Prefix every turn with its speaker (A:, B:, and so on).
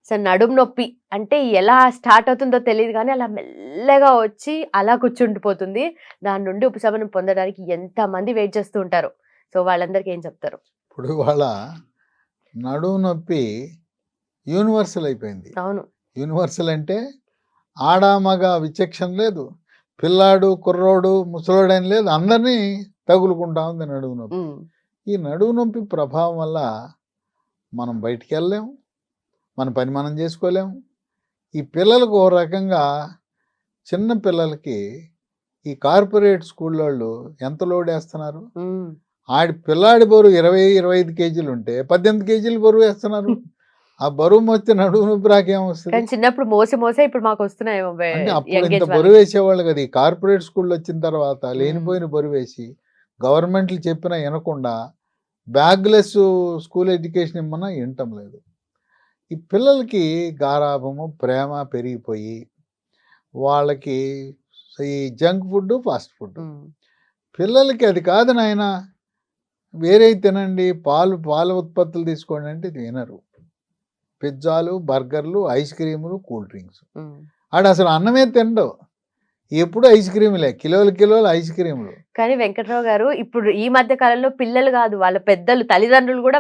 A: అసలు నడుము నొప్పి అంటే ఎలా స్టార్ట్ అవుతుందో తెలీదు గానీ, అలా మెల్లగా వచ్చి అలా కూర్చుండిపోతుంది. దాని నుండి ఉపశమనం పొందడానికి ఎంతమంది వెయిట్ చేస్తూ ఉంటారో. సో, వాళ్ళందరికి ఏం చెప్తారు?
B: ఇప్పుడు ఇవాళ నడుము నొప్పి యూనివర్సల్ అయిపోయింది.
A: అవును.
B: యూనివర్సల్ అంటే ఆడ, మగ విచక్షణ లేదు. పిల్లాడు, కుర్రోడు, ముసలోడని లేదు. అందరినీ తగులుకుంటా ఉంది నడుము నొప్పి.
A: హ్మ్.
B: ఈ నడుము నొప్పి ప్రభావం వల్ల మనం బయటికెళ్ళలేము. మన పని మనం చేసుకోలేము. ఈ పిల్లలకు ఓ రకంగా చిన్న పిల్లలకి ఈ కార్పొరేట్ స్కూళ్ళోళ్ళు ఎంత లోడేస్తున్నారు.
A: హ్మ్.
B: పిల్లాడి బరువు 20-25 కేజీలు ఉంటే 18 కేజీలు బరువు వేస్తున్నారు. ఆ బరువు మోస్తే నడుము నొప్పి రాకేమొస్తుంది?
A: కానీ చిన్నప్పుడు మోసే ఇప్పుడు మాకొస్తున్నాయేమో
B: అంటే అప్పుడు
A: యంగ్
B: ఇంత
A: ఏజ్
B: బరువు
A: వాళ్ళకి.
B: వేసేవాళ్ళు కదా. ఈ కార్పొరేట్ స్కూళ్ళు వచ్చిన తర్వాత లేనిపోయిన బరువు వేసి గవర్నమెంట్లు చెప్పినా వినకుండా బ్యాగ్లెస్ స్కూల్ ఎడ్యుకేషన్ ఇమ్మన్నా వినటం లేదు. ఈ పిల్లలకి గారాబము, ప్రేమ పెరిగిపోయి వాళ్ళకి ఈ జంక్ ఫుడ్, ఫాస్ట్ ఫుడ్.
A: హ్మ్.
B: పిల్లలకి అది కాదు నాయన, వేరే తినండి, పాల ఉత్పత్తులు తీసుకోండి అంటే ఇది వినరు. పిజ్జాలు, బర్గర్లు, ఐస్ క్రీములు, కూల్ డ్రింక్స్.
A: హ్మ్.
B: ఆడు అసలు అన్నమే తినడు. ఎప్పుడు ఐస్ క్రీములే, కిలోలు ఐస్ క్రీములు.
A: కానీ వెంకట్రావు గారు ఇప్పుడు ఈ మధ్య కాలంలో పిల్లలు గాదు, వాళ్ళ పెద్దలు తల్లిదండ్రులు గూడా